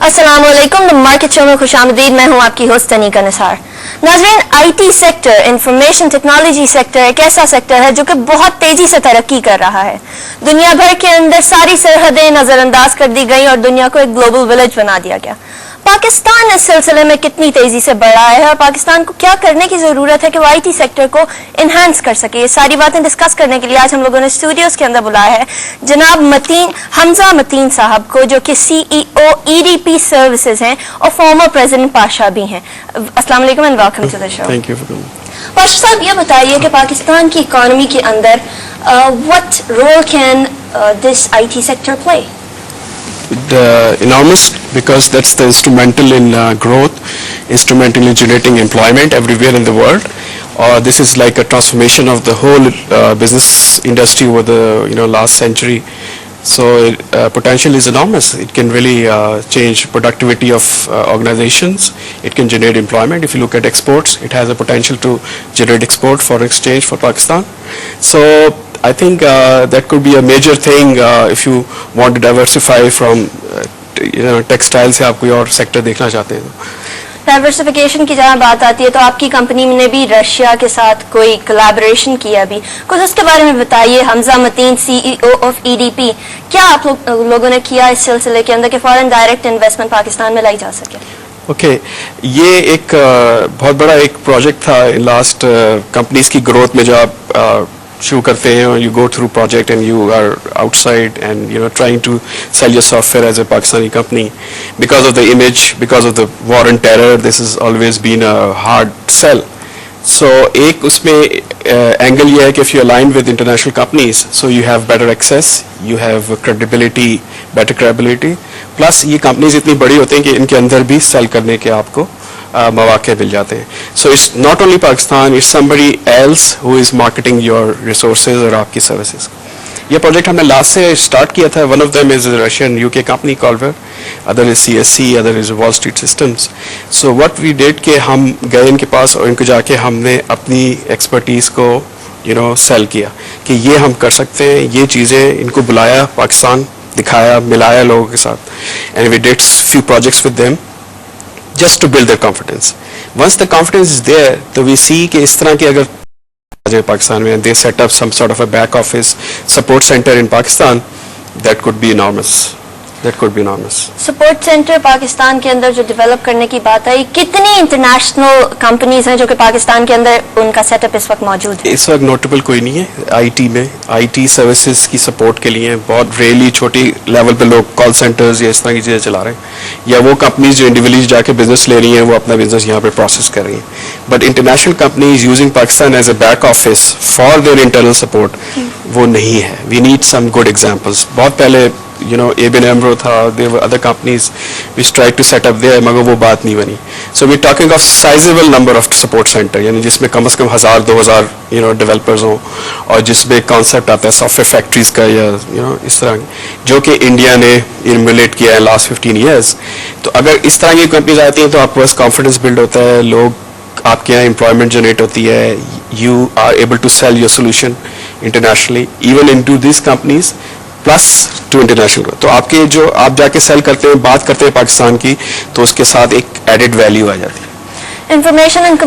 السلام علیکم، مارکیٹ شو میں خوش آمدید. میں ہوں آپ کی ہوسٹ تنیکا نثار. ناظرین، I T sector, information technology sector ایک ایسا سیکٹر ہے جو کہ بہت تیزی سے ترقی کر رہا ہے. دنیا بھر کے اندر ساری سرحدیں نظر انداز کر دی گئیں اور دنیا کو ایک گلوبل ولیج بنا دیا گیا. پاکستان اس سلسلے میں کتنی تیزی سے بڑھ رہا ہے اور پاکستان کو کیا کرنے کی ضرورت ہے کہ وہ آئی ٹی سیکٹر کو انہانس کر سکے، یہ ساری باتیں ڈسکس کرنے کے لیے آج ہم لوگوں نے اسٹوڈیوز کے اندر بلایا ہے جناب حمزہ متین صاحب کو، جو کہ سی ای او ای ڈی پی سروسز ہیں اور فارمر پریزیڈنٹ پاشا بھی ہیں. السلام علیکم and welcome to the show. Thank you. Pasha صاحب، یہ بتائیے کہ پاکستان کی اکانومی کے اندر what role can this IT sector play? Enormous, because that's the instrumental in growth, instrumental in generating employment everywhere in the world. This is like a transformation of the whole business industry over the last century. So potential is enormous. It can really change productivity of organizations. It can generate employment. If you look at exports, it has a potential to generate export, foreign exchange for Pakistan. So I think that could be a major thing if you want to diversify from textile سے آپ کوئی اور sector دیکھنا چاہتے ہیں. Diversification کی جہاں بات آتی ہے تو آپ کی کمپنی نے بھی رشیا کے ساتھ کوئی کولیبوریشن کیا بھی، کچھ اس کے بارے میں بتائیے. حمزہ متین، سی ای O of E D P, کیا آپ لوگوں نے کیا اس سلسلے کے اندر کہ فارن ڈائریکٹ انویسٹمنٹ پاکستان میں لائی جا سکے؟ اوکے، یہ ایک بہت بڑا ایک پروجیکٹ تھا لاسٹ کمپنیز کی گروتھ میں. جو آپ شروع کرتے ہیں، you go through project and you are outside and trying to sell your software as a Pakistani company. Because of the image, because of the war and terror, this is always been a hard sell. So ایک اس میں angle یہ ہے کہ if you align with international companies, so you have better access, you have credibility, better credibility. Plus یہ companies اتنی بڑی ہوتی ہیں کہ ان کے اندر بھی سیل کرنے کے آپ کو مواقع مل جاتے ہیں. So it's not only Pakistan, it's somebody else who is marketing your resources اور آپ کی سروسز. یہ پروجیکٹ ہم نے لاسٹ سے اسٹارٹ کیا تھا. One of them is Russian UK company Colver, other is CSC, other is Wall Street Systems. So what we did کہ ہم گئے ان کے پاس اور ان کو جا کے ہم نے اپنی ایکسپرٹیز کو سیل کیا کہ یہ ہم کر سکتے ہیں، یہ چیزیں ان کو بلایا، پاکستان دکھایا، ملایا لوگوں کے ساتھ. And we did few projects with them just to build their confidence. Once the confidence is there, تو we see کہ اس طرح کی اگر پاکستان میں they set up some sort of a back office support center in Pakistan, that could be enormous. Support centre Pakistan کے اندر جو develop کرنے کی بات آئی، کتنی انٹرنیشنل کمپنیز ہیں جو کہ پاکستان کے اندر ان کا سیٹ اپ اس وقت موجود ہے؟ اس وقت نوٹیبل کوئی نہیں ہے. آئی ٹی میں آئی ٹی سروسز کی سپورٹ کے لیے بہت ریئرلی چھوٹی لیول پہ لوگ کال سینٹرز یا اس طرح کی چیزیں چلا رہے ہیں، یا وہ کمپنیز جو انڈیویجلی جا کے بزنس لے رہی ہیں وہ اپنا بزنس یہاں پہ پروسیس کر رہی ہیں. But international companies using Pakistan as a back office for their internal support وہ نہیں ہے. We need some good examples. بہت پہلے Aben Amro تھا، there were other companies which tried to set up there، مگر وہ بات نہیں بنی. So we're talking of sizable number of support center، یعنی جس میں کم از کم 1000-2000 ڈیولپرز ہوں، اور جس میں کانسیپٹ آتا ہے سافٹ ویئر فیکٹریز کا یا اس طرح جو کہ انڈیا نے ایمولیٹ کیا ہے لاسٹ 15 ایئرس. تو اگر اس طرح کی کمپنیز آتی ہیں تو آپ کے پاس کانفیڈنس بلڈ ہوتا ہے، لوگ آپ کے یہاں امپلائمنٹ جنریٹ ہوتی ہے، you are able to sell your solution internationally even into these companies plus to international. تو آپ کے جو آپ جا کے سیل کرتے ہیں، بات کرتے ہیں پاکستان کی، تو اس کے ساتھ ایک ایڈڈ ویلیو آ جاتی ہے. انفارمیشن اینڈ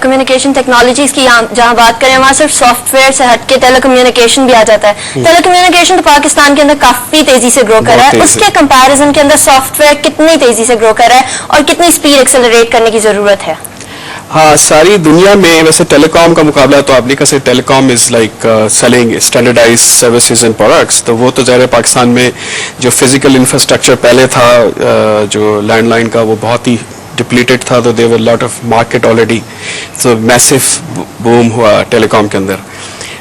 کمیونیکیشن ٹیکنالوجیز کی جہاں بات کریں، وہاں صرف سافٹ ویئر سے ہٹ کے ٹیلی کمیونیکیشن بھی آ جاتا ہے. ٹیلی کمیونیکیشن تو پاکستان کے اندر کافی تیزی سے گرو کر رہا ہے. اس کے کمپیریزن کے اندر سافٹ ویئر کتنی تیزی سے گرو کر رہا ہے اور کتنی اسپیڈ ایکسلریٹ کرنے کی ضرورت ہے؟ ہاں، ساری دنیا میں ویسے ٹیلی کام کا مقابلہ تو آپ نہیں کر سکتے. Telecom is like selling standardized services and products. تو وہ تو ظاہر پاکستان میں جو فزیکل انفراسٹرکچر پہلے تھا جو لینڈ لائن کا، وہ بہت ہی ڈپلیٹڈ تھا. تو there were lot of market already. So massive boom ہوا ٹیلی کام کے اندر.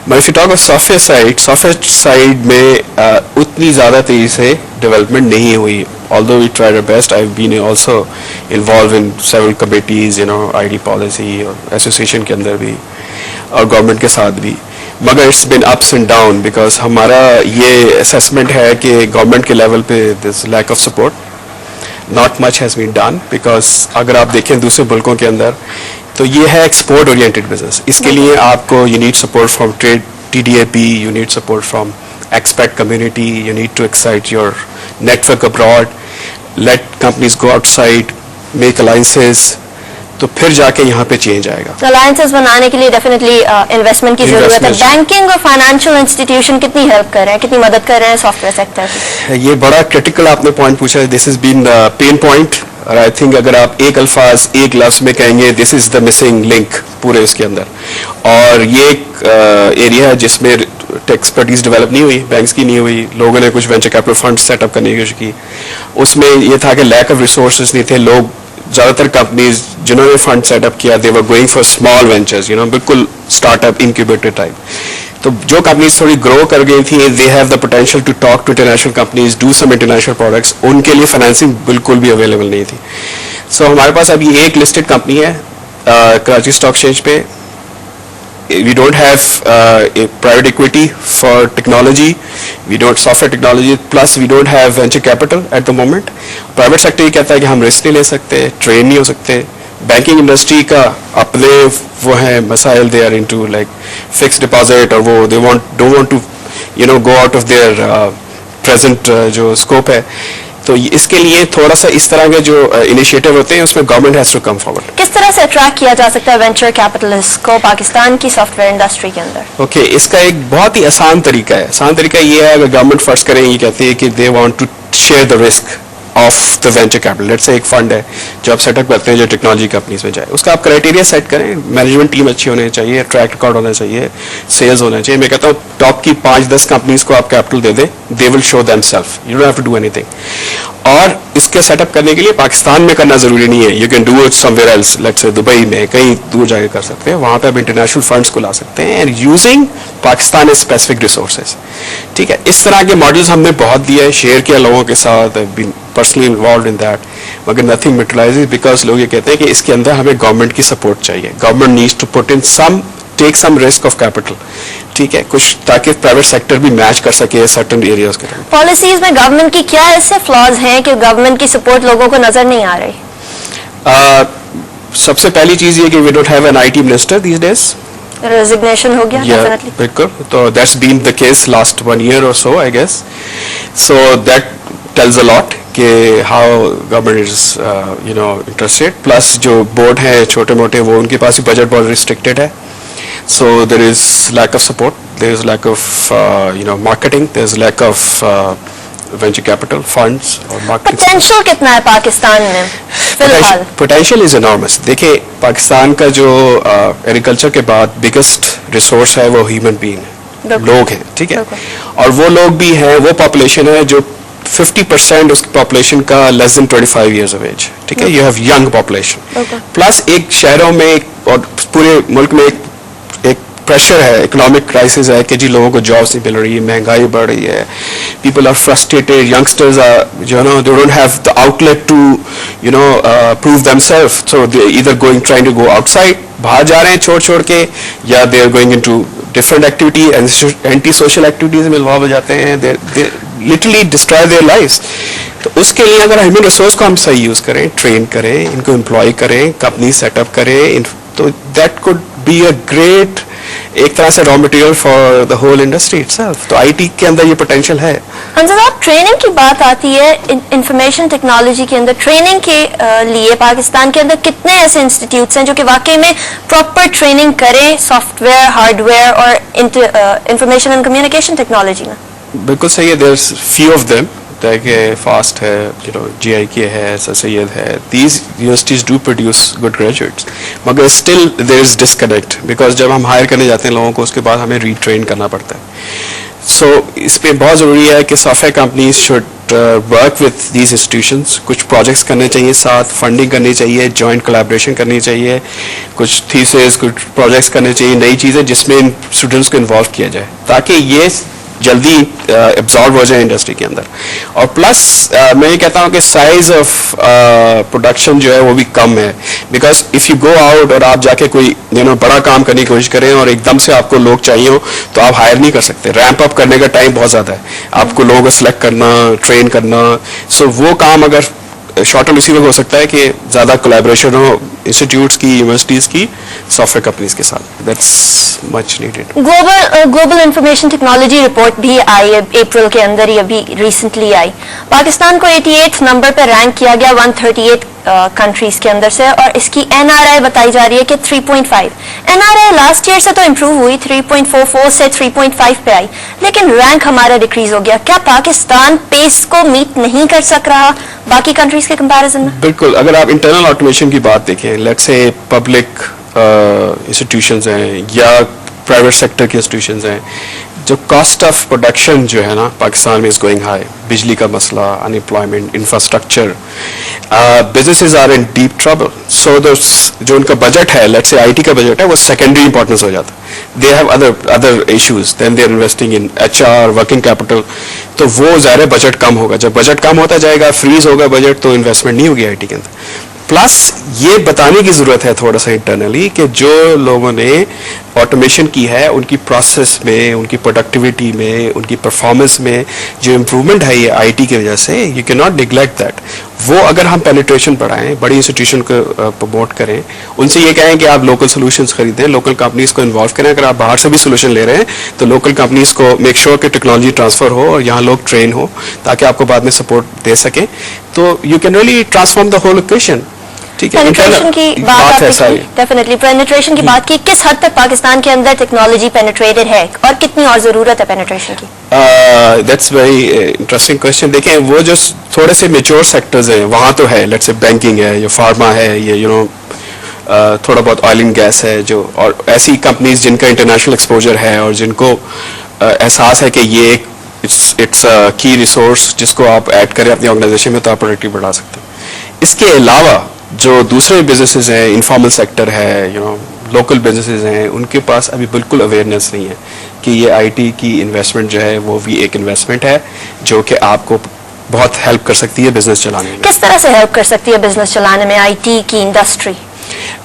But if you talk of software side میں اتنی زیادہ تیزی سے ڈیولپمنٹ نہیں ہوئی. Although we tried our best, I've been also involved in several committees, ID policy اور ایسوسیشن کے اندر بھی اور گورنمنٹ کے ساتھ بھی. مگر it's been ups and down because ہمارا یہ اسیسمنٹ ہے کہ گورنمنٹ کے لیول پہ this lack of support. Not much has been done because اگر آپ دیکھیں دوسرے ملکوں کے اندر تو یہ ہے ایکسپورٹ اورینٹیڈ بزنس. اس کے لیے آپ کو you need support from trade TDAP, you need support from expat community, you need to excite your network abroad. let companies go outside, make alliances, تو پھر جا کے یہاں پہ چینج آئے گا. الائنسز بنانے کے لیے ڈیفینیٹلی انویسٹمنٹ کی ضرورت ہے. بینکنگ اور فائنینشیل انسٹیٹیوشن کتنی ہیلپ کر رہے ہیں, کتنی مدد کر رہے ہیں سافٹ ویئر سیکٹر کی؟ یہ بڑا کرٹیکل آپ نے پوائنٹ پوچھا ہے. This is been pain point, اور آئی تھنک اگر آپ ایک الفاظ ایک لفظ میں کہیں گے دس از دا مسنگ لنک پورے اس کے اندر. اور یہ ایک ایریا ہے جس میں ایکسپرٹیز ڈیولپ نہیں ہوئی, بینکس کی نہیں ہوئی, لوگوں نے کچھ venture capital fund set up کرنے کی کوشش کی. اس میں یہ تھا کہ لیک آف ریسورسز نہیں تھے. لوگ زیادہ تر کمپنیز جنہوں نے فنڈ سیٹ اپ کیا, they were going for small ventures, بالکل اسٹارٹ اپ انکیوبیٹر ٹائپ. تو جو کمپنیز تھوڑی گرو کر گئی تھیں, they have the potential to talk to international companies, do some international products. ان کے لیے فائنینسنگ بالکل بھی اویلیبل نہیں تھی. سو ہمارے پاس ابھی ایک لسٹڈ کمپنی ہے کراچی اسٹاک ایکسچینج پہ. We don't have a private equity for technology, we don't software technology, plus we don't have venture capital at the moment. Private sector یہ کہتا ہے کہ ہم رسک نہیں لے سکتے, ٹرین نہیں ہو سکتے. بینکنگ انڈسٹری کا اپنے وہ ہیں مسائل, they are into like fixed deposit, اور وہ they don't want to go out of their present جو scope ہے. تو اس کے لیے تھوڑا سا اس طرح کے جو انیشیٹو ہوتے ہیں اس میں government has to come forward. کس طرح سے اٹریکٹ کیا جا سکتا ہے وینچر کیپٹلسٹ کو پاکستان کی سافٹ ویئر انڈسٹری کے اندر؟ اوکے, اس کا ایک بہت ہی آسان طریقہ ہے. آسان طریقہ یہ ہے, اگر گورنمنٹ فرض کریں یہ کہتی ہے کہ they want to share the risk of the venture capital. Let's say ایک فنڈ ہے جو آپ سیٹ اپ کرتے ہیں جو ٹیکنالوجی کمپنیز میں جائے, اس کا آپ کرائٹیریا سیٹ کریں. مینجمنٹ ٹیم اچھی ہونی چاہیے, ٹریک ریکارڈ ہونا چاہیے, سیلز ہونا چاہیے. میں کہتا ہوں ٹاپ کی 5-10 کمپنیز کو آپ کیپٹل دے دیں, they will show themselves, you don't have to do anything. اور اس کے سیٹ اپ کرنے کے لیے پاکستان میں کرنا ضروری نہیں ہے. You can do it somewhere else, let's say Dubai میں, کہیں دور جا کے کر سکتے ہیں. وہاں پہ آپ انٹرنیشنل فنڈس کو لا سکتے ہیں, and using Pakistan specific resources. ٹھیک ہے, اس طرح کے ماڈلز ہم نے بہت دیا ہے, شیئر کیا لوگوں کے ساتھ, بین پرسنلی انوالوڈ ان دیٹ, مگر نتھنگ میٹرلائزز بیکاز لوگ یہ کہتے ہیں کہ اس کے اندر ہمیں گورنمنٹ کی سپورٹ چاہیے. Government needs to put in some, take some risk of capital. ٹھیک ہے, کچھ تاکہ پرائیویٹ سیکٹر بھی میچ کر سکے سرٹن ایریاز کے. پالیسیز میں گورنمنٹ کی کیا ایسے فلاز ہیں کہ گورنمنٹ کی سپورٹ لوگوں کو نظر نہیں آ رہی؟ سب سے پہلی چیز یہ کہ we don't have an I T minister these days. Resignation ہو گیا ڈیفینیٹلی. بالکل, تو that's been the case last 1 year or so I guess. So that tells a lot کہ how government is interested. Plus جو board ہیں چھوٹے موٹے, وہ ان کے پاس بھی بجٹ بہت ریسٹرکٹیڈ ہے. So there is lack of support, there is lack of marketing, there is lack of venture capital funds اور marketing. پوٹینشیل کتنا ہے پاکستان میں فی الحال؟ Potential is enormous. دیکھیں پاکستان کا جو ایگریکلچر کے بعد بگیسٹ ریسورس ہے وہ ہیومن بینگ ہے, لوگ ہیں. ٹھیک ہے, اور وہ لوگ بھی ہیں, وہ پاپولیشن ہے جو 50% اس پاپولیشن کا لیس دین 25 years of age. ٹھیک ہے, you have young population. Plus ایک شہروں میں اور پورے ملک میں ایک پریشر ہے, اکنامک کرائسس ہے کہ جی لوگوں کو جابس نہیں مل رہی, مہنگائی بڑھ رہی ہے, پیپل آر فرسٹریٹڈ, یگسٹرز جو ہے نا they don't have the outlet to prove them self, so they either going trying to go outside, باہر جا رہے ہیں چھوڑ کے, یا they are going into different activity, anti social activities میں انوالو ہو جاتے ہیں, they literally destroy their lives. تو اس کے لیے اگر ہیومن ریسورس کو ہم صحیح یوز کریں, ٹرین کریں, ان کو امپلائی کریں, کمپنی سیٹ اپ کریں, تو that could be a great ایک طرح سے raw material for the whole industry itself. تو آئی ٹی کے اندر یہ پوٹینشیل ہے. حمزہ صاحب, ٹریننگ کی بات آتی ہے انفارمیشن ٹیکنالوجی کے اندر, ٹریننگ کے لیے پاکستان کے اندر کتنے ایسے انسٹیٹیوٹس ہیں جو کہ واقعی میں پراپر ٹریننگ کریں سافٹ ویئر, ہارڈ ویئر اور انفارمیشن اینڈ کمیونیکیشن ٹیکنالوجی میں؟ بالکل صحیح ہے, there is few of them. کہ فاسٹ ہے, جی آئی کے ہے, سر سید ہے, these universities do produce good graduates, مگر still there is disconnect, because جب ہم ہائر کرنے جاتے ہیں لوگوں کو اس کے بعد ہمیں ری ٹرین کرنا پڑتا ہے. سو اس پہ بہت ضروری ہے کہ soft where companies should work with these institutions, کچھ پروجیکٹس کرنے چاہیے ساتھ, فنڈنگ کرنی چاہیے, جوائنٹ کولیبریشن کرنی چاہیے, کچھ تھیسز, کچھ پروجیکٹس کرنے چاہیے, نئی چیزیں جس میں ان اسٹوڈنٹس کو انوالو کیا جائے تاکہ یہ جلدی ایبزارب ہو جائے انڈسٹری کے اندر. اور پلس میں یہ کہتا ہوں کہ سائز آف پروڈکشن جو ہے وہ بھی کم ہے, because if you go out اور آپ جا کے کوئی بڑا کام کرنے کی کوشش کریں اور ایک دم سے آپ کو لوگ چاہیے ہو تو آپ ہائر نہیں کر سکتے. ریمپ اپ کرنے کا ٹائم بہت زیادہ ہے, آپ کو لوگوں کو سلیکٹ کرنا, ٹرین کرنا. سو وہ کام اگر شارٹ ٹرم اسی وقت ہو سکتا ہے کہ زیادہ کولیبریشن ہو انسٹیٹیوٹس کی, یونیورسٹیز کی, سافٹ ویئر کمپنیز کے ساتھ. That's much needed. Global information technology report بھی آئی اپریل کے اندر ہی, ابھی ریسنٹلی آئی. پاکستان کو 88 نمبر پہ رینک کیا گیا 138 کنٹریز کے اندر سے, اور اس کی NRI بتائی جا رہی ہے کہ 3.5. NRI لاسٹ ایئر سے تو امپروو ہوئی, 3.44 سے 3.5 پہ آئی, لیکن رینک ہمارا ڈیکریز ہو گیا. کیا پاکستان پیس کو میٹ نہیں کر سک رہا باقی کنٹریز کے کمپیریزن میں؟ بالکل. اگر آپ انٹرنل آٹومیشن کی بات دیکھیں, لیٹس سے پبلک انسٹیٹیوشنز ہیں یا پرائیویٹ سیکٹر کی انسٹیٹیوشنز ہیں, جو کاسٹ آف پروڈکشن جو ہے نا پاکستان میں از گوئنگ ہائی. بجلی کا مسئلہ, unemployment, infrastructure, businesses are in deep trouble. So جو ان کا بجٹ ہے, لیٹس سے IT کا بجٹ ہے, وہ سیکنڈری امپورٹنس ہو جاتا ہے. They have other issues, then they are investing in HR, working capital. تو وہ ظاہر بجٹ کم ہوگا. جب بجٹ کم ہوتا جائے گا, فریز ہوگا بجٹ, تو انویسٹمنٹ نہیں ہوگی IT کے اندر. پلس یہ بتانے کی ضرورت ہے تھوڑا سا انٹرنلی کہ جو لوگوں نے آٹومیشن کی ہے ان کی پروسیس میں, ان کی پروڈکٹیوٹی میں, ان کی پرفارمنس میں جو امپروومنٹ ہے یہ IT کی وجہ سے, you can not neglect that. وہ اگر ہم پینیٹریشن بڑھائیں, بڑی انسٹیٹیوشن کو پروموٹ کریں, ان سے یہ کہیں کہ آپ لوکل سولوشنز خریدیں, لوکل کمپنیز کو انوالو کریں. اگر آپ باہر سے بھی سولوشن لے رہے ہیں تو لوکل کمپنیز کو میک شیور کہ ٹیکنالوجی ٹرانسفر ہو اور یہاں لوگ ٹرین ہو تاکہ آپ کو بعد میں سپورٹ دے سکیں. تو you can really transform the whole equation. Penetration کی بات آپ نے ڈیفینیٹلی پینیٹریشن کی بات کی, کس حد تک پاکستان کے اندر ٹیکنالوجی پینیٹریٹڈ ہے اور کتنی اور ضرورت ہے پینیٹریشن کی؟ That's very interesting question. دیکھیں وہ جو تھوڑے سے میچور سیکٹرز ہیں وہاں تو ہے, لیٹس سے بینکنگ ہے, یا فارما ہے, یا تھوڑا بہت آئل اینڈ گیس ہے, جو اور ایسی کمپنیز جن کا انٹرنیشنل ایکسپوجر ہے اور جن کو احساس ہے کہ یہ ایک اٹس کی ریسورس جس کو آپ ایڈ کریں اپنی آرگنائزیشن میں تو آپ پروڈکٹیو بڑھا سکتے ہیں. اس کے علاوہ جو دوسرے بزنسز ہیں, انفارمل سیکٹر ہے, لوکل بزنسز ہیں, ان کے پاس ابھی بالکل اویئرنیس نہیں ہے کہ یہ IT کی انویسٹمنٹ جو ہے وہ بھی ایک انویسٹمنٹ ہے جو کہ آپ کو بہت ہیلپ کر سکتی ہے بزنس چلانے میں. کس طرح سے ہیلپ کر سکتی ہے بزنس چلانے میں IT کی industry?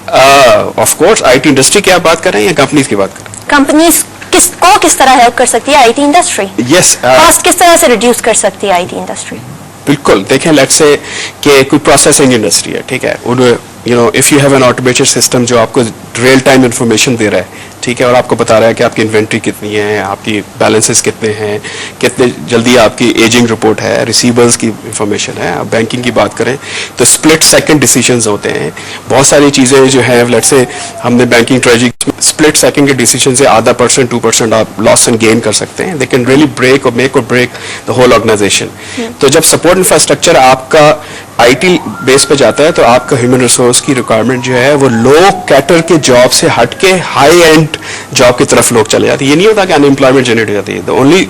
Of course IT industry کی آپ بات کر رہے ہیں یا کمپنیز کی بات کر رہے ہیں؟ کمپنیز کس طرح ہیلپ کر سکتی ہے IT انڈسٹری؟ یس. کاسٹ کس طرح سے ریڈیوس کر سکتی ہے IT انڈسٹری؟ بالکل. دیکھیں لیٹس سے کہ کوئی پروسیسنگ انڈسٹری ہے, ٹھیک ہے, if you have an automated system جو آپ کو ریئل ٹائم انفارمیشن دے رہا ہے, ٹھیک ہے, اور آپ کو بتا رہا ہے کہ آپ کی انوینٹری کتنی ہے, آپ کی بیلنسز کتنے ہیں, کتنے جلدی آپ کی ایجنگ رپورٹ ہے, ریسیورز کی انفارمیشن ہے. آپ بینکنگ کی بات کریں تو اسپلٹ سیکنڈ ڈیسیجنز ہوتے ہیں. بہت ساری چیزیں جو ہیں, لیٹس سے ہم نے بینکنگ ٹریجری اسپلٹ سیکنڈ کے ڈیسیجن سے آدھا % 2% آپ لاس اینڈ گین کر سکتے ہیں. دے کین ریئلی بریک اور میک اور بریک دا ہول آرگنائزیشن. تو جب سپورٹ انفراسٹرکچر آپ کا IT بیس پہ جاتا ہے تو آپ کا ہیومن ریسورس کی ریکوائرمنٹ جو ہے وہ لو کیٹر کے جاب سے ہٹ کے ہائی اینڈ جاب کی طرف لوگ چلے جاتے ہیں. یہ نہیں ہوتا کہ ان امپلائمنٹ جنریٹ ہو جاتی ہے. اونلی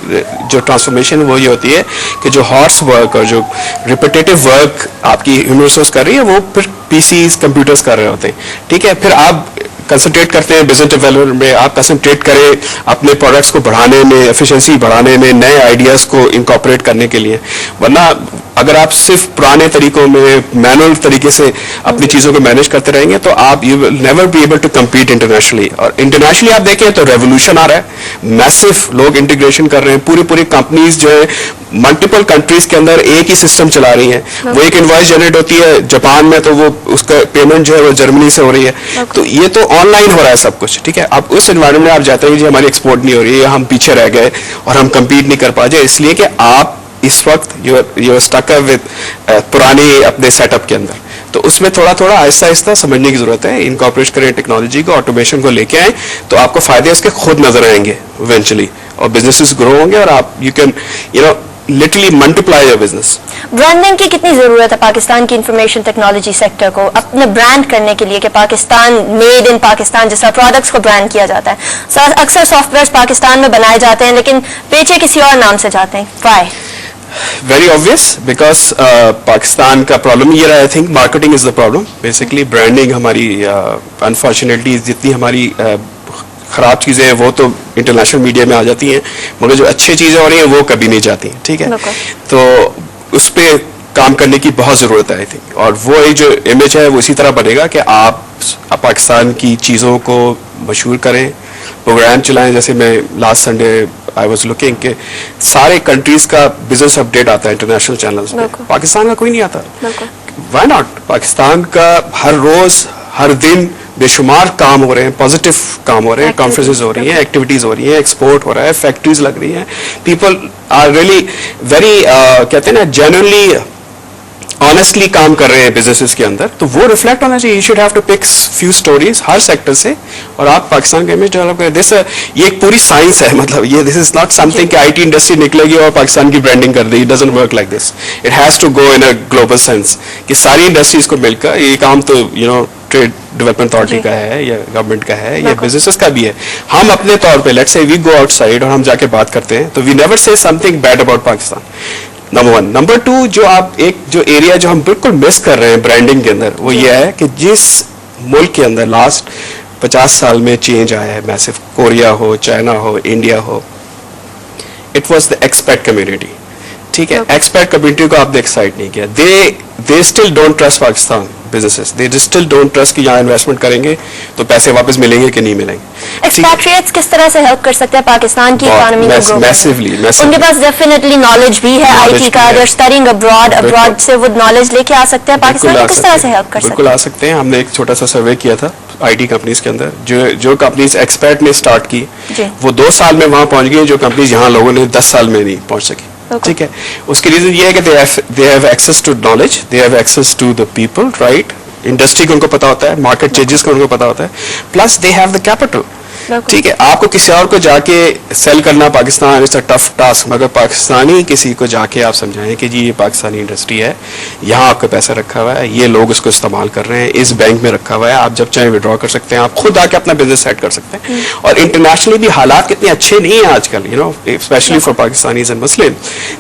جو ٹرانسفارمیشن وہ یہ ہوتی ہے کہ جو ہارس ورک اور جو ریپیٹیٹو ورک آپ کی ہیومن ریسورس کر رہی ہے وہ پھر PCs کمپیوٹرز کر رہے ہوتے ہیں, ٹھیک ہے. پھر آپ کنسنٹریٹ کرتے ہیں بزنس ڈیولپمنٹ میں, آپ کنسنٹریٹ کریں اپنے پروڈکٹس کو بڑھانے میں, ایفیشنسی بڑھانے میں, نئے آئیڈیاز کو انکارپوریٹ کرنے کے لیے. ورنہ اگر آپ صرف پرانے طریقوں میں مینول طریقے سے اپنی چیزوں کو مینیج کرتے رہیں گے تو آپ you will never be able to compete internationally. اور انٹرنیشنلی آپ دیکھیں تو ریولیوشن آ رہا ہے, میسو لوگ انٹیگریشن کر رہے ہیں. پوری کمپنیز جو ہے ملٹیپل کنٹریز کے اندر ایک ہی سسٹم چلا رہی ہیں. وہ ایک انوائس جنریٹ ہوتی ہے جاپان میں تو وہ اس کا پیمنٹ جو ہے وہ جرمنی سے ہو رہی ہے. تو یہ تو آن لائن ہو رہا ہے سب کچھ, ٹھیک ہے. اب اس انوائرمنٹ میں آپ جاتے ہیں جی ہماری ایکسپورٹ نہیں ہو رہی ہے, ہم پیچھے رہ گئے اور ہم کمپیٹ نہیں کر پا جائے, اس لیے کہ آپ اس وقت یو اسٹک ود پرانے اپنے سیٹ اپ کے اندر. تو اس میں تھوڑا آہستہ آہستہ سمجھنے کی ضرورت ہے. انکارپوریٹ کریں ٹیکنالوجی کو, آٹومیشن کو لے کے آئیں تو آپ کو فائدے اس کے خود نظر آئیں گے ایونچولی, اور بزنسز گرو ہوں گے اور آپ you can literally multiply your business. Branding کی کتنی ضرورت ہے پاکستان کی انفارمیشن ٹیکنالوجی سیکٹر کو اپنے برانڈ کرنے کے لیے کہ پاکستان میڈ ان پاکستان جس طرح پروڈکٹس کو برانڈ کیا جاتا ہے؟ اکثر سافٹ ویئر پاکستان میں بنائے جاتے ہیں لیکن بیچے کسی اور نام سے جاتے ہیں. Why? Very obvious, because Pakistan کا پرابلم یہ رہا ہے. I think marketing is the problem basically. Branding ہماری انفارچونیٹلی جتنی ہماری خراب چیزیں ہیں وہ تو انٹرنیشنل میڈیا میں آ جاتی ہیں, مگر جو اچھی چیزیں ہو رہی ہیں وہ کبھی نہیں جاتی ہیں, ٹھیک ہے. تو اس پہ کام کرنے کی بہت ضرورت ہے آئی تھنک. اور وہ ایک جو امیج ہے وہ اسی طرح بنے گا کہ آپ پاکستان کی چیزوں کو مشہور کریں, پروگرام چلائیں. جیسے میں last Sunday I was looking کہ سارے کنٹریز کا بزنس اپڈیٹ آتا ہے انٹرنیشنل چینلز پہ, پاکستان کا کوئی نہیں آتا. Y not. پاکستان کا ہر روز ہر دن بے شمار کام ہو رہے ہیں, پازیٹیو کام ہو رہے ہیں, کانفرنسز ہو رہی ہیں, ایکٹیویٹیز ہو رہی ہیں, ایکسپورٹ ہو رہا ہے, فیکٹریز لگ رہی ہیں, پیپل آر ریئلی ویری کہتے ہیں نا جینوئنلی آنیسٹلی کام کر رہے ہیں بزنسز کے اندر. تو وہ ریفلیکٹ ہونا چاہیے. You should have to pick few stories ہر سیکٹر سے, اور آپ پاکستان کا امیج ڈیولپ کریں. یہ ایک پوری سائنس ہے, مطلب یہ دس از ناٹ سم تھنگ کہ آئی ٹی انڈسٹری نکلے گی اور پاکستان کی برانڈنگ کر دے گی. It doesn't work like this. It has to go in a global sense کہ ساری انڈسٹریز کو مل کر, یہ کام تو ٹریڈ ڈیولپمنٹ اتھارٹی کا ہے یا گورنمنٹ کا ہے یا بزنسز کا بھی ہے. ہم اپنے طور پہ let's say we go out side اور ہم جا کے بات کرتے ہیں تو وی نیور سے some thing bad about Pakistan. Number 1. Number 2, جو آپ ایک جو ایریا جو ہم بالکل مس کر رہے ہیں برانڈنگ کے اندر, وہ یہ ہے کہ جس ملک کے اندر لاسٹ 50 سال میں چینج آیا ہے میسو, کوریا ہو, چائنا ہو, انڈیا ہو, it was the expat community. ٹھیک ہے, ایکسپیٹ کمیونٹی کو آپ نے ایکسائٹ نہیں کیا. They still don't trust Pakistan businesses. They still don't trust کہ یہاں انویسٹمنٹ کریں گے تو پیسے واپس ملیں گے کہ نہیں ملیں گے. ایکسپیٹریٹس کس طرح سے ہیلپ کر سکتے ہیں پاکستان کی اکانومی کو گرو کرنے میں؟ ان کے پاس ڈیفینیٹلی نالج بھی ہے آئی ٹی کا. دے آر اسٹڈیئنگ ابراڈ سے وہ نالج لے کے آ سکتے ہیں. پاکستان کو کس طرح سے ہیلپ کر سکتے ہیں؟ بالکل آ سکتے ہیں. ہم نے ایک چھوٹا سا سروے کیا تھا آئی ٹی کمپنیز کے اندر. جو کمپنیز ایکسپیٹ نے اسٹارٹ کی وہ 2 سال میں وہاں پہنچ گئی, جو کمپنیز یہاں لوگوں نے 10 سال میں نہیں پہنچ سکی. ٹھیک ہے, اس کی ریزن یہ ہے کہ they have access to knowledge, they have access to the people, right. Industry کو ان کو پتا ہوتا ہے, مارکیٹ چینجز کو ان کو پتا ہوتا ہے, plus they have the capital. ٹھیک ہے, آپ کو کسی اور کو جا کے سیل کرنا Pakistan it's a tough task, مگر پاکستانی کسی کو جا کے آپ سمجھائیں کہ جی یہ پاکستانی انڈسٹری ہے, یہاں آپ کا پیسہ رکھا ہوا ہے, یہ لوگ اس کو استعمال کر رہے ہیں, اس بینک میں رکھا ہوا ہے, آپ جب چاہیں ودرا کر سکتے ہیں, آپ خود آ کے اپنا بزنس سیٹ کر سکتے ہیں. اور انٹرنیشنلی بھی حالات کتنے اچھے نہیں ہیں آج کل, especially for Pakistanis and Muslim.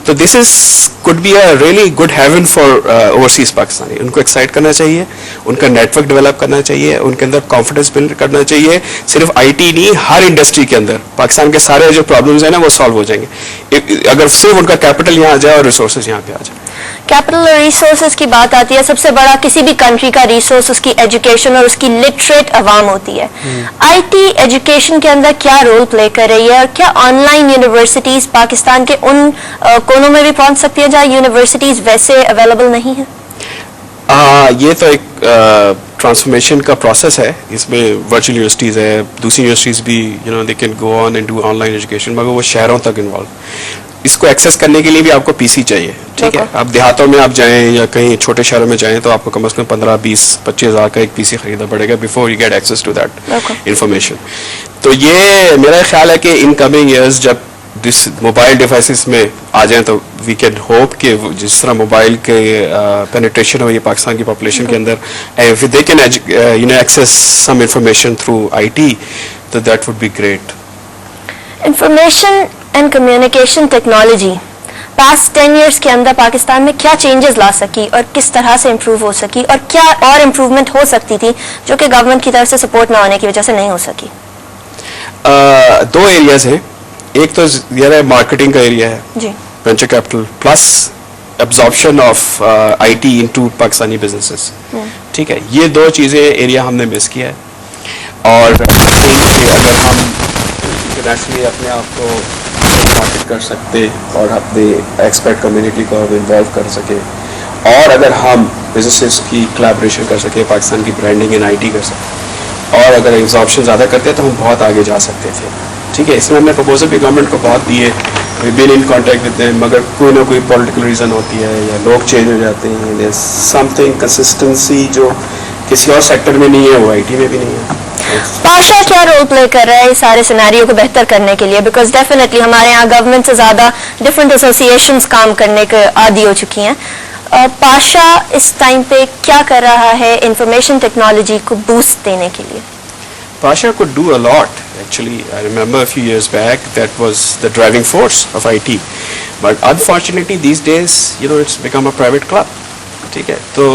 تو this is could be a really good heaven for overseas Pakistani. ان کو ایکسائٹ کرنا چاہیے, ان کا نیٹ ورک ڈیولپ کرنا چاہیے, ان کے اندر کانفیڈنس بلڈ کرنا چاہیے. صرف آئی ٹی نہیں, ہر انڈسٹری کے اندر پاکستان کے سارے جو پرابلمز ہیں نا وہ سالو ہو جائیں گے اگر صرف ان کا کیپٹل یہاں آ جائے اور ریسورسز یہاں پہ آ جائے. کیپٹل اور ریسورسز کی بات آتی ہے, سب سے بڑا کسی بھی کنٹری کا ریسورس اس کی ایجوکیشن اور اس کی لٹریٹ عوام ہوتی ہے. آئی ٹی ایجوکیشن کے اندر کیا رول پلے کر رہی ہے, اور کیا آن لائن یونیورسٹیز پاکستان کے ان کونوں میں بھی پہنچ سکتی ہیں جہاں یونیورسٹیز ویسے اویلیبل نہیں ہیں؟ یہ تو ایک ٹرانسفارمیشن کا پروسیس ہے. اس میں ورچوئل یونیورسٹیز ہے, دوسری یونیورسٹیز بھی they can go on and do on line education, مگر وہ شہروں تک انوالو. اس کو ایکسیس کرنے کے لیے بھی آپ کو پی سی چاہیے. ٹھیک ہے, آپ دیہاتوں میں آپ جائیں یا کہیں چھوٹے شہروں میں جائیں تو آپ کو کم از کم 15, 20, 25 ہزار کا ایک پی سی خریدنا پڑے گا before you get access to that information. تو یہ میرا خیال ہے کہ ان کمنگ ایئرز جب دس موبائل ڈیوائسز میں آ جائیں تو وی کین ہوپ کہ جس طرح موبائل کے پینیٹریشن ہو یہ پاکستان کی پاپولیشن کے اندر, if they can access some information through IT, so that would be great. Information and communication technology past 10 years کے اندر پاکستان میں کیا چینجز لا سکی اور کس طرح سے امپروو ہو سکی, اور کیا اور امپروومنٹ ہو سکتی تھی جو کہ گورنمنٹ کی طرف سے سپورٹ نہ ہونے کی وجہ سے نہیں ہو سکی؟ 2 ایریاز ہیں. ایک تو یہ ہے مارکیٹنگ کا ایریا ہے, جی, venture capital plus absorption of I T into Pakistani businesses. ٹھیک ہے, یہ 2 چیزیں ایریا ہم نے مس کیا ہے. اور اگر ہم انٹرنیشنلی اپنے آپ کو مارکیٹ کر سکتے اور اپنے ایکسپرٹ کمیونٹی کو انوالو کر سکے, اور اگر ہم بزنسز کی کلیبریشن کر سکے, پاکستان کی برانڈنگ ان آئی ٹی کر سکیں, اور اگر ایبزارپشن زیادہ کرتے تو ہم بہت آگے جا سکتے تھے. ٹھیک ہے, اس میں ہم نے پرپوزل بھی گورنمنٹ کو بہت دیے, وی بین ان کانٹیکٹ ود دیم, مگر کوئی نہ کوئی پولیٹیکل ریزن ہوتی ہے یا لوگ چینج ہو جاتے ہیں. دیر سم تھنگ کنسسٹنسی جو کسی اور سیکٹر میں نہیں ہے وہ آئی ٹی میں بھی نہیں ہے. پاشا کیا رول پلے کر رہا ہے اس سارے سیناریو کو بہتر کرنے کے لیے؟ بیکاز ڈیفینیٹلی ہمارے یہاں گورنمنٹ سے زیادہ ڈفرینٹ ایسوسیشنز کام کرنے کے عادی ہو چکی ہیں. پاشا اس ٹائم پہ کیا کر رہا ہے انفارمیشن ٹیکنالوجی کو بوسٹ دینے کے لیے؟ Pasha could do a lot. Actually, I remember a few years back that was the driving force of IT. But unfortunately, these days, it's become a private club. ٹھیک ہے, تو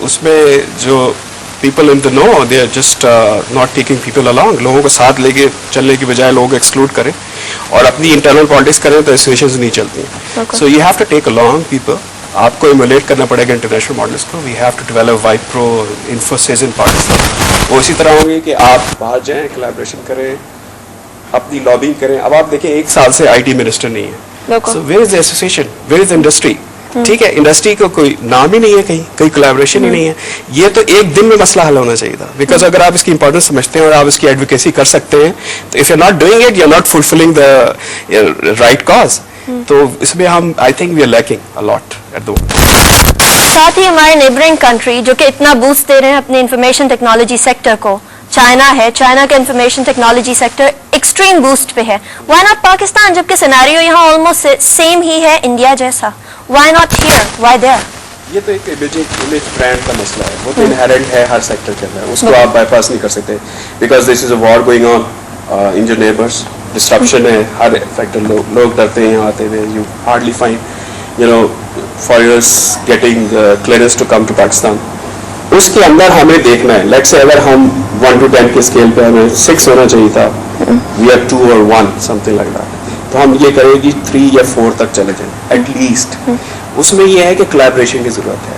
اس میں جو people in the know, they are just not taking people along. لوگوں کو ساتھ لے کے چلنے کی بجائے لوگوں کو ایکسکلوڈ کریں اور اپنی انٹرنل پالیٹکس کریں تو ایسوسیشنز نہیں چلتی ہیں. So you have to take along people. آپ کو ایمولیٹ کرنا پڑے گا انٹرنیشنل ماڈلس کو. We have to develop Wipro, Infosys in Pakistan. وہ اسی طرح ہوں گے کہ آپ باہر جائیں, کلیبریشن کریں, اپنی لابنگ کریں. اب آپ دیکھیں 1 سال سے آئی ٹی منسٹر نہیں ہے. So where is the association, where is the industry? ٹھیک ہے, انڈسٹری کو کوئی نام ہی نہیں ہے, کہیں کوئی کولیبریشن ہی نہیں ہے. یہ تو ایک دن میں مسئلہ حل ہونا چاہیے تھا, بیکاز اگر آپ اس کی امپورٹنس سمجھتے ہیں اور آپ اس کی ایڈوکیسی کر سکتے ہیں, تو if you not doing it, you are not fulfilling the right cause. تو اس میں ہم I think we are lacking a lot at the. ساتھ ہی ہمارے نیبرنگ کنٹری جو کہ اتنا بوسٹ دے رہے ہیں اپنے انفارمیشن ٹیکنالوجی سیکٹر کو, چائنا ہے. چائنا کا information technology sector extreme boost پہ ہے. وائی ناٹ پاکستان, جبکہ سیناریو یہاں آلموسٹ سیم ہی ہے انڈیا جیسا. Why not here, why there? یہ تو ایک امیج برانڈ کا مسئلہ ہے, وہ تو انہیرنٹ ہے ہر سیکٹر کے اندر, اس کو آپ بائی پاس نہیں کر سکتے, because this is a war going on in your neighbours. Disruption ہے ہر فیکٹر, لوگ ڈرتے ہیں یہاں آتے ہوئے. You hardly find foreigners getting clearance to come to Pakistan. اس کے اندر ہمیں دیکھنا ہے, لیٹس سے اگر ہم 1 to 10 کے اسکیل پہ ہمیں 6 ہونا چاہیے تھا, we are 2 or 1 something like that, تو ہم یہ کریں کہ 3 یا 4 تک چلے جائیں ایٹ لیسٹ. اس میں یہ ہے کہ کولیبریشن کی ضرورت ہے.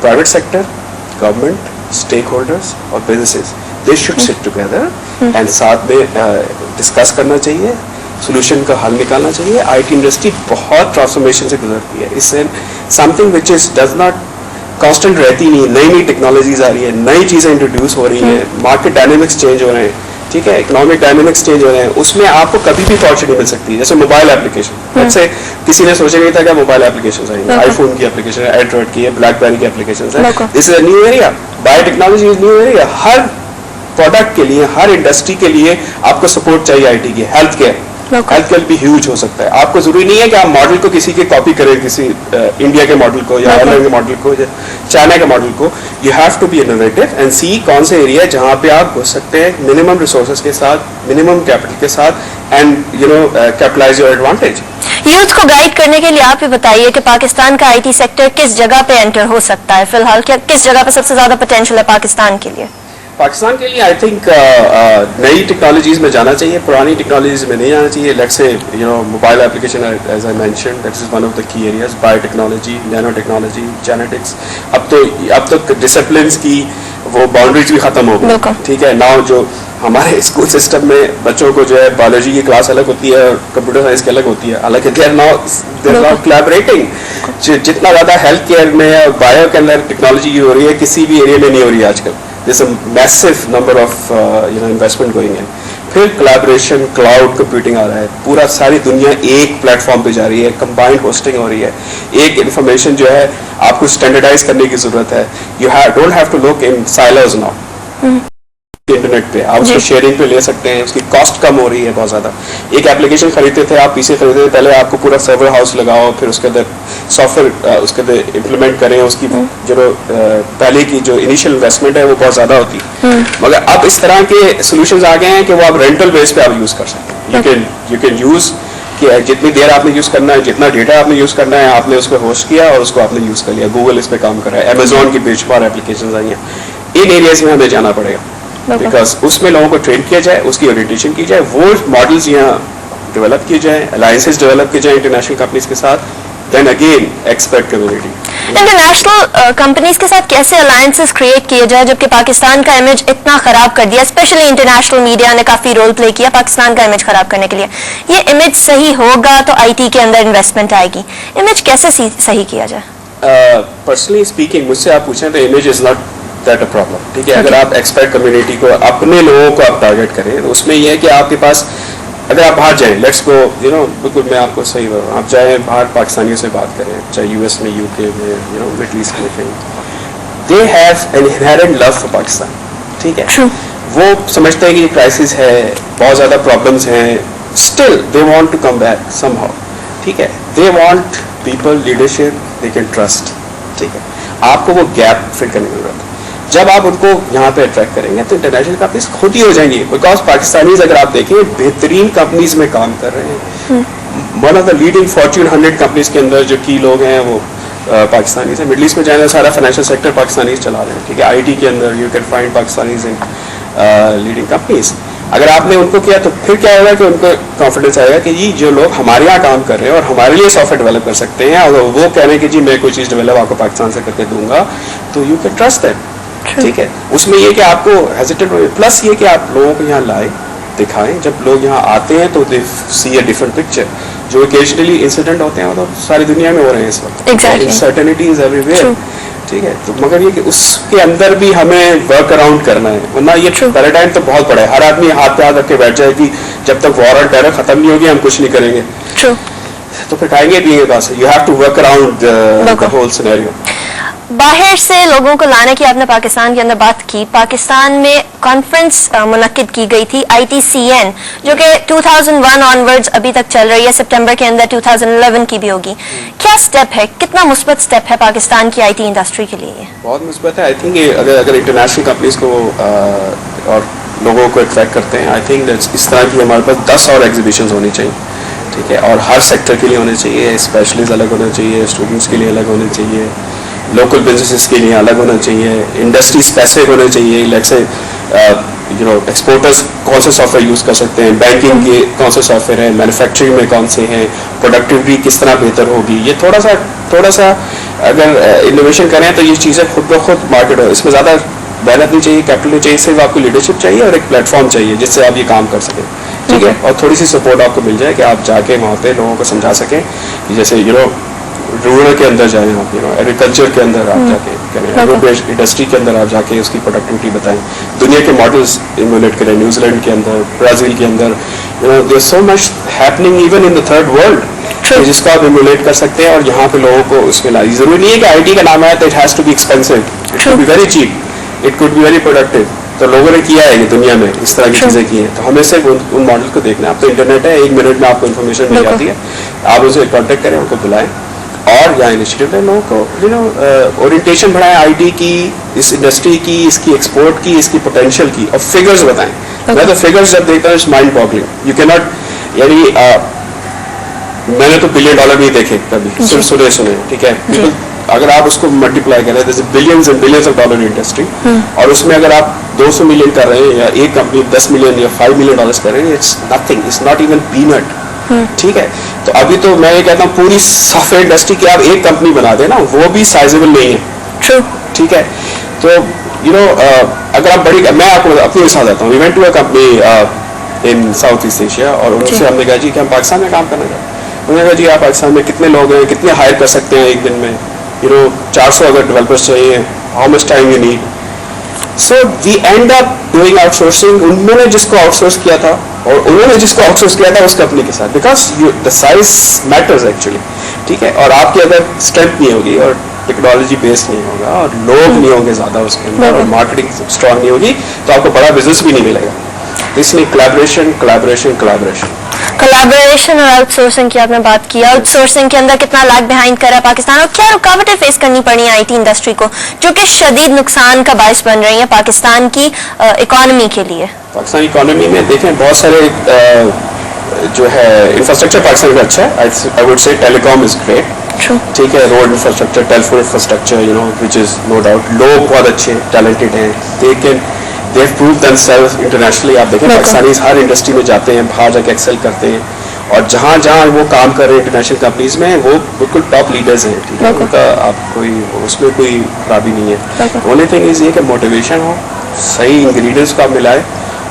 Private sector, government, stakeholders اور businesses, they should sit together and ساتھ میں ڈسکس کرنا چاہیے, سولوشن کا حل نکالنا چاہیے. آئی ٹی انڈسٹری بہت ٹرانسفارمیشن سے گزرتی ہے. اس سے some thing which is does not constant رہتی نہیں, نئی ٹیکنالوجیز آ رہی ہیں, نئی چیزیں انٹروڈیوس ہو رہی ہیں, مارکیٹ ڈائنامکس چینج ہو رہے ہیں, ٹھیک ہے, اکنامک ڈائنامکس چینج ہو رہے ہیں. اس میں آپ کو کبھی بھی اپارچونیٹی مل سکتی ہے. جیسے موبائل ایپلیکیشن, سے کسی نے سوچا نہیں تھا کہ موبائل ایپلیکیشن آئی ہیں, آئی فون کی ایپلیکیشن ہے, اینڈرائڈ کی ہے, بلیک بیری کی ایپلیکیشن ہے. This is a new area. Biotechnology is new area. ہر پروڈکٹ کے لیے, ہر انڈسٹری کے لیے آپ کو سپورٹ چاہیے آئی ٹی کی. ہیلتھ کیئر بھی ہیوج ہو سکتا ہے. آپ کو ضروری نہیں ہے کہ آپ ماڈل کو کسی کی کاپی کریں, کسی انڈیا کے ماڈل کو یا آئرلینڈ کے ماڈل کو یا چائنا کے ماڈل کو. You have to be innovative and see کون سے ایریا جہاں پہ آپ گھس سکتے ہیں منیمم ریسورسز کے ساتھ, منیمم کیپٹل کے ساتھ, and capitalize your advantage. Youth کو گائیڈ کرنے کے لیے آپ یہ بتائیے کہ پاکستان کا آئی ٹی سیکٹر کس جگہ پہ انٹر ہو سکتا ہے فی الحال, کس جگہ پہ سب سے زیادہ پوٹینشیل ہے پاکستان کے لیے؟ پاکستان کے لیے آئی تھنک نئی ٹیکنالوجیز میں جانا چاہیے, پرانی ٹیکنالوجیز میں نہیں جانا چاہیے. Let's say mobile application as I mention, that is one of the key areas. Biotechnology, nanotechnology, genetics. اب تو ڈسپلنس کی وہ باؤنڈریز بھی ختم ہو گئی, ٹھیک ہے. ناؤ جو ہمارے اسکول سسٹم میں بچوں کو جو ہے بایولوجی کی کلاس الگ ہوتی ہے اور کمپیوٹر سائنس کی الگ ہوتی ہے, حالانکہ دے آر ناؤ کولیبریٹنگ. جتنا زیادہ ہیلتھ کیئر میں اور بایو کے اندر ٹیکنالوجی ہو رہی ہے, کسی بھی ایریا میں نہیں ہو رہی ہے آج کل. There's a massive number of investment going in. پھر collaboration, cloud computing آ رہا ہے. پورا ساری دنیا ایک پلیٹ فارم پہ جا رہی ہے, combined hosting ہو رہی ہے. ایک انفارمیشن جو ہے آپ کو اسٹینڈرڈائز کرنے کی ضرورت ہے. You don't have to look in silos now. Internet پہ آپ اس کو شیئرنگ پہ لے سکتے ہیں, اس کی کاسٹ کم ہو رہی ہے بہت زیادہ. ایک ایپلیکیشن خریدتے تھے آپ, پی سی خریدتے تھے, پہلے آپ کو پورا سرور ہاؤس لگاؤ, پھر اس کے اندر سافٹ ویئر اس کے اندر امپلیمنٹ کریں. اس کی جو پہلے کی جو انیشیل انویسٹمنٹ ہے وہ بہت زیادہ ہوتی, مگر اب اس طرح کے سولوشنز آ گئے ہیں کہ وہ آپ رینٹل بیس پہ آپ یوز کر سکتے ہیں. یو کین یوز کہ جتنی دیر آپ نے یوز کرنا ہے, جتنا ڈیٹا آپ نے یوز کرنا ہے, آپ نے اس پہ ہوسٹ کیا اور اس کو آپ نے یوز کر لیا. گوگل اس پہ کام کر رہا ہے, امیزون کی بے شمار ایپلیکیشنز آئی ہیں. ان ایریاز میں ہمیں جانا پڑے گا, بیکاز اس میں لوگوں کو ٹرین کیا جائے, اس کی اورینٹیشن کی جائے, وہ ماڈلز یہاں ڈیولپ کیے جائیں, الائنسز ڈیولپ کیے جائیں انٹرنیشنل کمپنیز کے ساتھ. Then again expert community. International companies کے ساتھ کیسے الائنسز کریٹ کیے جائے جبکہ پاکستان کا امیج اتنا خراب کر دیا, اسپیشلی انٹرنیشنل میڈیا نے کافی رول پلے کیا پاکستان کا امیج خراب کرنے کے لیے. یہ امیج صحیح ہوگا تو آئی ٹی کے اندر انویسٹمنٹ آئے گی. امیج کیسے صحیح کیا جائے؟ پرسنلی اسپیکنگ مجھ سے آپ پوچھیں تو image is not that a problem, ٹھیک ہے. اگر آپ ایکسپرٹ کمیونٹی کو, اپنے لوگوں کو آپ ٹارگیٹ کریں, تو اس میں یہ ہے کہ آپ کے پاس, اگر آپ باہر جائیں, لیٹس گو بالکل میں آپ کو صحیح بتاؤں, آپ جائیں باہر پاکستانیوں سے بات کریں, چاہے یو ایس میں, یو کے میں, مڈل ایسٹ میں, کہیں, they have an inherent love for Pakistan, ٹھیک ہے. وہ سمجھتے ہیں کہ یہ کرائسس ہے, بہت زیادہ پرابلمس ہیں, still they want to come back somehow, ٹھیک ہے. They want people, leadership they can trust, ٹھیک ہے. آپ کو وہ گیپ فل کرنے کی ضرورت ہے. جب آپ ان کو یہاں پہ اٹریکٹ کریں گے تو انٹرنیشنل کمپنیز خود ہی ہو جائیں گی, بیکاز پاکستانیز اگر آپ دیکھیں بہترین کمپنیز میں کام کر رہے ہیں. One of the leading fortune 100 companies کے اندر جو کی لوگ ہیں وہ پاکستانیز ہیں. مڈل ایسٹ میں جانا سارا فائنینشیل سیکٹر پاکستانیز چلا رہے ہیں, ٹھیک ہے. آئی ٹی کے اندر you can find Pakistanis in leading companies. اگر آپ نے ان کو کیا تو پھر کیا ہوگا کہ ان کو کانفیڈنس آئے گا کہ جی جو لوگ ہمارے یہاں کام کر رہے ہیں اور ہمارے لیے سافٹ ویئر ڈیولپ کر سکتے ہیں, اور وہ کہہ رہے ہیں کہ جی میں کوئی چیز ڈیولپ آپ کو پاکستان سے کر کے دوں گا, تو یو کین ٹرسٹ دیم, ٹھیک ہے. اس میں یہ کہ آپ کو ہیزیٹیٹ ہو, پلس یہ کہ آپ لوگوں کو یہاں لائیں, دکھائیں. جب لوگ یہاں آتے ہیں تو دے سی اے ڈفرنٹ پکچر. جو اوکیجنلی انسیڈنٹ ہوتے ہیں وہ تو ساری دنیا میں ہو رہے ہیں اس وقت. Exactly. Uncertainties every where. ٹھیک ہے, تو مگر یہ کہ اس کے اندر بھی ہمیں ورک اراؤنڈ کرنا ہے, ورنہ یہ پیراڈائم تو بہت بڑا ہے. ہر آدمی ہاتھ پہ ہاتھ رکھ کے بیٹھ جائے کہ جب تک وار اور ٹیرر ختم نہیں ہوگی ہم کچھ نہیں کریں گے, تو پھر کھائیں گے پیئیں گے کہاں سے. You have to work around the whole scenario. باہر سے لوگوں کو لانے کی آپ نے پاکستان کے اندر بات کی. پاکستان میں کانفرنس منعقد کی گئی تھی ITCN, جو کہ 2001 آنورڈز ابھی تک چل رہی ہے, سپٹمبر کے اندر 2011 کی بھی ہوگی. کیا اسٹیپ ہے, کتنا مثبت اسٹیپ ہے پاکستان کی IT انڈسٹری کے لیے؟ بہت مثبت ہے. آئی تھنک اگر انٹرنیشنل کمپنیز کو اور لوگوں کو اٹریکٹ کرتے ہیں, آئی تھنک اس طرح کی ہمارے پاس 10 اور ایگزیبیشنز ہونی چاہیے. ٹھیک ہے, اور ہر سیکٹر کے لیے ہونے چاہیے. اسپیشلسٹ الگ ہونا چاہیے, اسٹوڈنٹس کے لیے الگ ہونے چاہیے, لوکل بزنسز کے لیے الگ ہونا چاہیے, انڈسٹری اسپیسیفک ہونے چاہیے. لیٹس سے ایکسپورٹرز کون سے سافٹ ویئر یوز کر سکتے ہیں, بینکنگ کے کون سے سافٹ ویئر ہیں, مینوفیکچرنگ میں کون سے ہیں, پروڈکٹیوٹی کس طرح بہتر ہوگی. یہ تھوڑا سا اگر انوویشن کریں تو یہ چیزیں خود بخود مارکیٹ ہو. اس میں زیادہ محنت نہیں چاہیے, کیپٹل نہیں چاہیے, صرف آپ کو لیڈرشپ چاہیے اور ایک پلیٹ فارم چاہیے جس سے آپ یہ کام کر سکیں. ٹھیک ہے, اور تھوڑی سی سپورٹ آپ کو مل جائے کہ آپ جا کے وہاں پہ لوگوں کو سمجھا سکیں. جیسے رورل کے اندر جائیں آپ, ایگریکلچر کے اندر آپ جا کے کریں, انڈسٹری کے اندر آپ جا کے اس کی پروڈکٹیوٹی بتائیں, دنیا کے ماڈلس ایمولیٹ کریں, نیوزی لینڈ کے اندر, برازیل کے اندر. There so much happening even in the third world جس کو آپ ایمولیٹ کر سکتے ہیں, اور یہاں پہ لوگوں کو اس میں لائی. ضروری نہیں ہے کہ IT کا نام آیا تو it has to be expensive, it could be very cheap, it could be very productive. تو لوگوں نے کیا ہے یہ دنیا میں اس طرح کی چیزیں کی ہیں, تو ہمیں صرف ان ماڈل کو دیکھنا ہے. اب تو انٹرنیٹ ہے, 1 منٹ میں آپ کو انفارمیشن مل جاتی ہے, آپ اسے کانٹیکٹ کریں, ان کو بلائیں اور یہاں انیشیٹو لیں. لوگوں کو اورینٹیشن بڑھائیں IT کی, اس انڈسٹری کی, اس کی ایکسپورٹ کی, اس کی پوٹینشیل کی, اور فگرز بتائیں. میں تو فگرز جب دیکھتا ہوں اٹس مائنڈ باگلنگ. یو کی ناٹ, یعنی میں نے تو $1 بلین نہیں دیکھے کبھی, صرف سنے. ٹھیک ہے, اگر آپ اس کو ملٹیپلائی کریں, جیسے billions and billions of dollar industry, اور اس میں اگر آپ 200 ملین کر رہے ہیں, یا ایک کمپنی 10 ملین یا $5 ملین کر رہے ہیں, it's nothing, it's not even peanut. ٹھیک ہے, تو ابھی تو میں یہ کہتا ہوں پوری سافٹ ویئر انڈسٹری کی آپ ایک کمپنی بنا دیں نا, وہ بھی سائزیبل نہیں ہے. ٹھیک ہے, تو اگر آپ بڑی, میں آپ کو اپنی مثال دیتا ہوں. We went to a company in South East Asia, اور ان سے ہم نے کہا جی کہ ہم پاکستان میں کام کرنا چاہتے ہیں. انہوں نے کہا جی آپ پاکستان میں کتنے لوگ ہیں, کتنے ہائر کر سکتے ہیں ایک دن میں, 400 اگر ڈیولپرس چاہیے, how much time you need. So we end up doing outsourcing. انہوں نے جس کو آؤٹ سورس کیا تھا اور انہوں نے جس کو آؤٹ سورس کیا تھا اس کمپنی کے ساتھ, because the size matters actually. ٹھیک ہے, اور آپ کی اگر اسٹرینتھ نہیں ہوگی, اور ٹیکنالوجی بیس نہیں ہوگا, اور لوگ نہیں ہوں گے زیادہ اس کے اندر, اور مارکیٹنگ اسٹرانگ نہیں ہوگی, تو آپ کو بڑا بزنس بھی نہیں ملے گا. اس لیے کولیبوریشن اور آؤٹ سورسنگ کی آپ نے بات کی. آؤٹ سورسنگ کے اندر کتنا لیگ بیہائنڈ کرا ہے پاکستان, اور کیا رکاوٹیں فیس کرنی پڑی ہیں IT انڈسٹری کو, جو کہ شدید نقصان کا باعث بن رہی ہیں پاکستان کی اکانومی کے لیے؟ پاکستانی اکانومی میں دیکھیں بہت سارے جو ہے انفراسٹرکچر پاکستان کا اچھا ہے. I would say tele com is great. ٹھیک ہے, روڈ انفراسٹرکچر, ٹیلیفون انفراسٹرکچر, وچ از نو ڈاؤٹ. لوگ بہت اچھے ٹیلنٹڈ ہیں, they have proved themselves internationally. آپ دیکھیں پاکستانی ہر انڈسٹری میں جاتے ہیں, باہر جا کے ایکسل کرتے ہیں, اور جہاں جہاں وہ کام کر رہے ہیں انٹرنیشنل کمپنیز میں, وہ بالکل ٹاپ لیڈرز ہیں. ٹھیک ہے, ان کا آپ کوئی اس میں کوئی خرابی نہیں ہے. اونلی تھنگ از یہ کہ موٹیویشن ہو, صحیح انگریڈینٹس کو آپ ملائیں,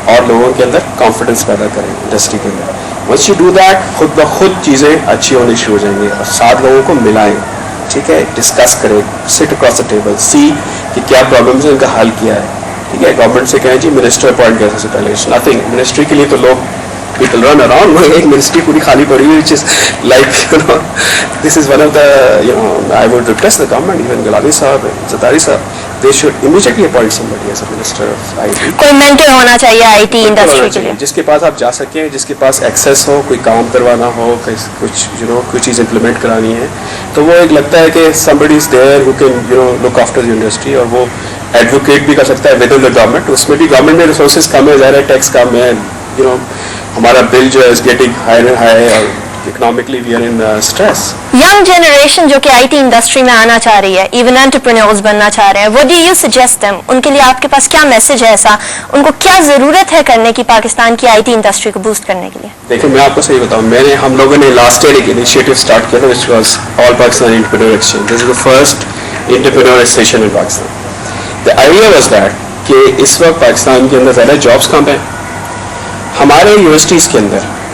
اور لوگوں کے اندر کانفیڈنس پیدا کریں انڈسٹری کے اندر. ونس یو ڈو دیٹ, خود بخود چیزیں اچھی ہونی شروع ہو جائیں گی. اور 7 لوگوں کو ملائیں, ٹھیک ہے, ڈسکس کریں, سٹ اکراس دا ٹیبل, سی کہ کیا پرابلمس ہیں, ان کا حل کیا ہے. ٹھیک ہے, گورنمنٹ سے کہیں جی منسٹر اپوائنٹ کر سکتے پہلے, اٹس نتھنگ. منسٹری کے لیے تو لوگ پیپل رن اراؤنڈ, ایک منسٹری پوری خالی پڑی ہوئی, which is like this is one of the I would request the government, even Gilani صاحب, زرداری صاحب, they should immediately appoint somebody as a minister of IT. کوئی مینٹر ہونا چاہیے IT انڈسٹری کے لیے, جس کے پاس آپ جا سکیں, جس کے پاس ایکسیس ہو, کوئی کام کروانا ہو, کچھ کوئی چیز امپلیمنٹ کرانی ہے, تو وہ ایک لگتا ہے کہ somebody is there who can look after the industry, اور وہ ایڈوکیٹ بھی کر سکتا ہے ود ان دا گورنمنٹ. اس میں بھی گورنمنٹ میں ریسورسز کم ہے, ظاہر ہے ٹیکس کم ہے, ہمارا بل جو ہے is getting higher and higher, اور economically we are in stress. Young generation جو کہ IT انڈسٹری میں آنا چاہ رہی ہے, ایون انٹرپرینیورز بننا چاہ رہے ہیں, what do you suggest them? ان کے لیے آپ کے پاس کیا میسج ہے ایسا, ان کو کیا ضرورت ہے کرنے کی پاکستان کی IT انڈسٹری کو بوسٹ کرنے کے لیے؟ دیکھیں میں آپ کو صحیح بتاؤں, ہم لوگوں نے لاسٹ ایئر ایک انیشیٹو اسٹارٹ کیا تھا, which was All Pakistan Entrepreneur Exchange. This is the first entrepreneur session in Pakistan. The idea was that کہ اس وقت پاکستان کے اندر زیادہ جابس کم ہیں. ہمارے یونیورسٹیز کے اندر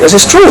This is true.